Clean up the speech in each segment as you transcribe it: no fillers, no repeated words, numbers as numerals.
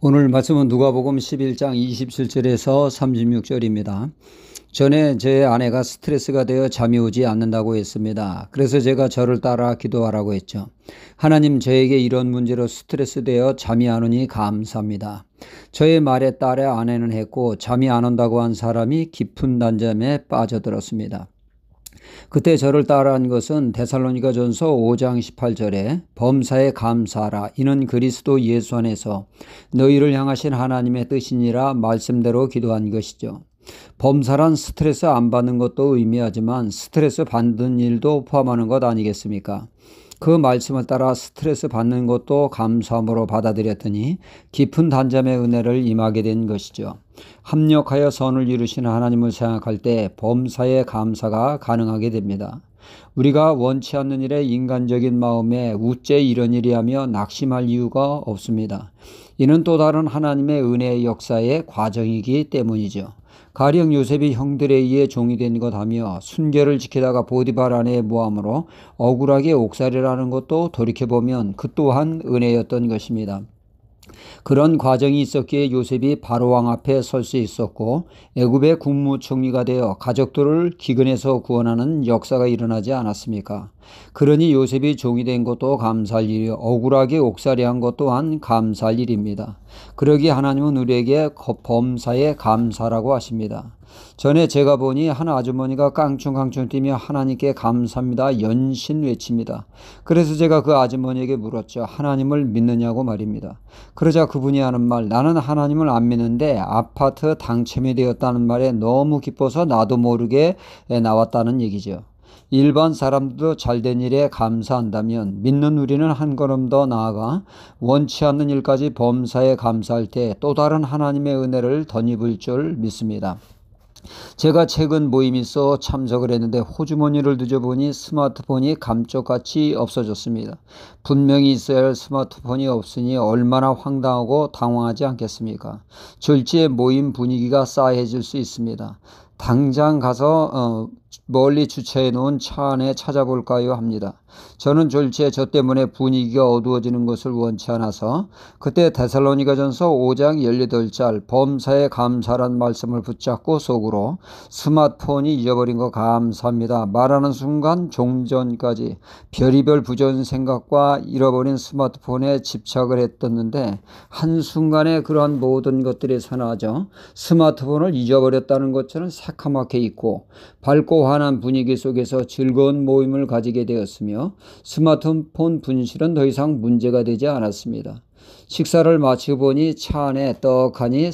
오늘 말씀은 누가복음 11장 27절에서 36절입니다. 전에 제 아내가 스트레스가 되어 잠이 오지 않는다고 했습니다. 그래서 제가 저를 따라 기도하라고 했죠. 하나님, 저에게 이런 문제로 스트레스 되어 잠이 안 오니 감사합니다. 저의 말에 따라 아내는 했고, 잠이 안 온다고 한 사람이 깊은 단잠에 빠져들었습니다. 그때 저를 따라한 것은 데살로니가전서 5장 18절에 범사에 감사하라, 이는 그리스도 예수 안에서 너희를 향하신 하나님의 뜻이니라 말씀대로 기도한 것이죠. 범사란 스트레스 안 받는 것도 의미하지만 스트레스 받는 일도 포함하는 것 아니겠습니까? 그 말씀을 따라 스트레스 받는 것도 감사함으로 받아들였더니 깊은 단잠의 은혜를 임하게 된 것이죠. 합력하여 선을 이루시는 하나님을 생각할 때 범사의 감사가 가능하게 됩니다. 우리가 원치 않는 일에 인간적인 마음에 우째 이런 일이 하며 낙심할 이유가 없습니다. 이는 또 다른 하나님의 은혜의 역사의 과정이기 때문이죠. 가령 요셉이 형들에 의해 종이 된 것하며 순결을 지키다가 보디발 아내의 모함으로 억울하게 옥살이라는 것도 돌이켜보면 그 또한 은혜였던 것입니다. 그런 과정이 있었기에 요셉이 바로왕 앞에 설 수 있었고 애굽의 국무총리가 되어 가족들을 기근에서 구원하는 역사가 일어나지 않았습니까? 그러니 요셉이 종이 된 것도 감사할 일이요, 억울하게 옥살이한 것 또한 감사할 일입니다. 그러기에 하나님은 우리에게 범사에 감사라고 하십니다. 전에 제가 보니 한 아주머니가 깡충깡충 뛰며 하나님께 감사합니다 연신 외칩니다. 그래서 제가 그 아주머니에게 물었죠. 하나님을 믿느냐고 말입니다. 그러자 그분이 하는 말, 나는 하나님을 안 믿는데 아파트 당첨이 되었다는 말에 너무 기뻐서 나도 모르게 나왔다는 얘기죠. 일반 사람들도 잘된 일에 감사한다면 믿는 우리는 한 걸음 더 나아가 원치 않는 일까지 범사에 감사할 때 또 다른 하나님의 은혜를 덧입을 줄 믿습니다. 제가 최근 모임이 있어 참석을 했는데 호주머니를 뒤져보니 스마트폰이 감쪽같이 없어졌습니다. 분명히 있어야 할 스마트폰이 없으니 얼마나 황당하고 당황하지 않겠습니까? 졸지에 모임 분위기가 싸해질 수 있습니다. 당장 가서 멀리 주차해 놓은 차 안에 찾아볼까요 합니다. 저는 졸지에 저 때문에 분위기가 어두워지는 것을 원치 않아서 그때 데살로니가전서 5장 18절 범사에 감사란 말씀을 붙잡고 속으로 스마트폰이 잊어버린 거 감사합니다 말하는 순간 종전까지 별의별 부정 생각과 잃어버린 스마트폰에 집착을 했었는데 한순간에 그러한 모든 것들이 사라져 스마트폰을 잊어버렸다는 것처럼 새카맣게 있고 밝고 환한 분위기 속에서 즐거운 모임을 가지게 되었으며 스마트폰 분실은 더 이상 문제가 되지 않았습니다. 식사를 마치고 보니 차 안에 떡하니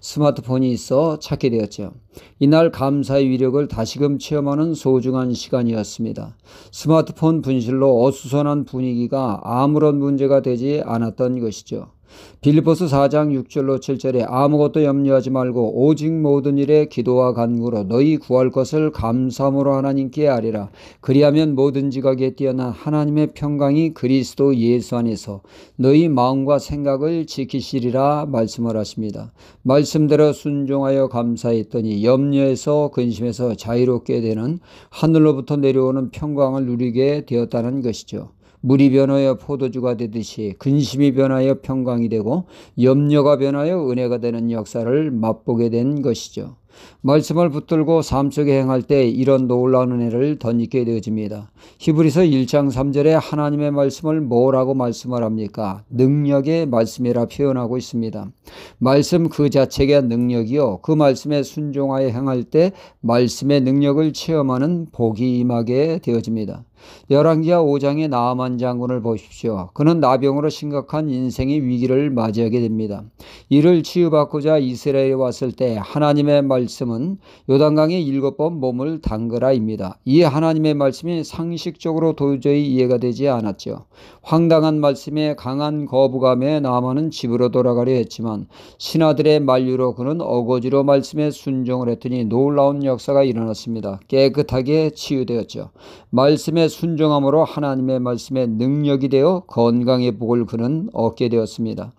스마트폰이 있어 찾게 되었죠. 이날 감사의 위력을 다시금 체험하는 소중한 시간이었습니다. 스마트폰 분실로 어수선한 분위기가 아무런 문제가 되지 않았던 것이죠. 빌립보서 4장 6절로 7절에 아무것도 염려하지 말고 오직 모든 일에 기도와 간구로 너희 구할 것을 감사함으로 하나님께 아뢰라. 그리하면 모든 지각에 뛰어난 하나님의 평강이 그리스도 예수 안에서 너희 마음과 생각을 지키시리라 말씀을 하십니다. 말씀대로 순종하여 감사했더니 염려에서 근심에서 자유롭게 되는 하늘로부터 내려오는 평강을 누리게 되었다는 것이죠. 물이 변하여 포도주가 되듯이 근심이 변하여 평강이 되고 염려가 변하여 은혜가 되는 역사를 맛보게 된 것이죠. 말씀을 붙들고 삶 속에 행할 때 이런 놀라운 은혜를 덧입게 되어집니다. 히브리서 1장 3절에 하나님의 말씀을 뭐라고 말씀을 합니까? 능력의 말씀이라 표현하고 있습니다. 말씀 그 자체가 능력이요, 그 말씀에 순종하여 행할 때 말씀의 능력을 체험하는 복이 임하게 되어집니다. 열왕기하 5장의 나아만 장군을 보십시오. 그는 나병으로 심각한 인생의 위기를 맞이하게 됩니다. 이를 치유받고자 이스라엘에 왔을 때 하나님의 말씀은 요단강에 7번 몸을 담그라입니다. 이 하나님의 말씀이 상식적으로 도저히 이해가 되지 않았죠. 황당한 말씀에 강한 거부감에 나아만은 집으로 돌아가려 했지만 신하들의 만류로 그는 어거지로 말씀에 순종을 했더니 놀라운 역사가 일어났습니다. 깨끗하게 치유되었죠. 말씀에 순종함으로 하나님의 말씀에 능력이 되어 건강의 복을 그는 얻게 되었습니다.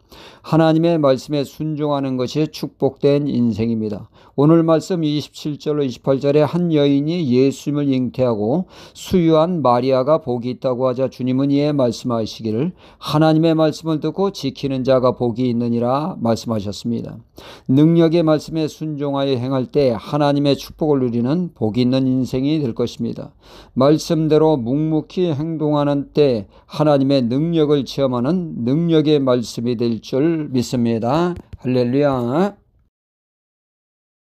하나님의 말씀에 순종하는 것이 축복된 인생입니다. 오늘 말씀 27절로 28절에 한 여인이 예수님을 잉태하고 수유한 마리아가 복이 있다고 하자 주님은 이에 말씀하시기를 하나님의 말씀을 듣고 지키는 자가 복이 있느니라 말씀하셨습니다. 능력의 말씀에 순종하여 행할 때 하나님의 축복을 누리는 복이 있는 인생이 될 것입니다. 말씀대로 묵묵히 행동하는 때 하나님의 능력을 체험하는 능력의 말씀이 될 줄 믿습니다. 할렐루야.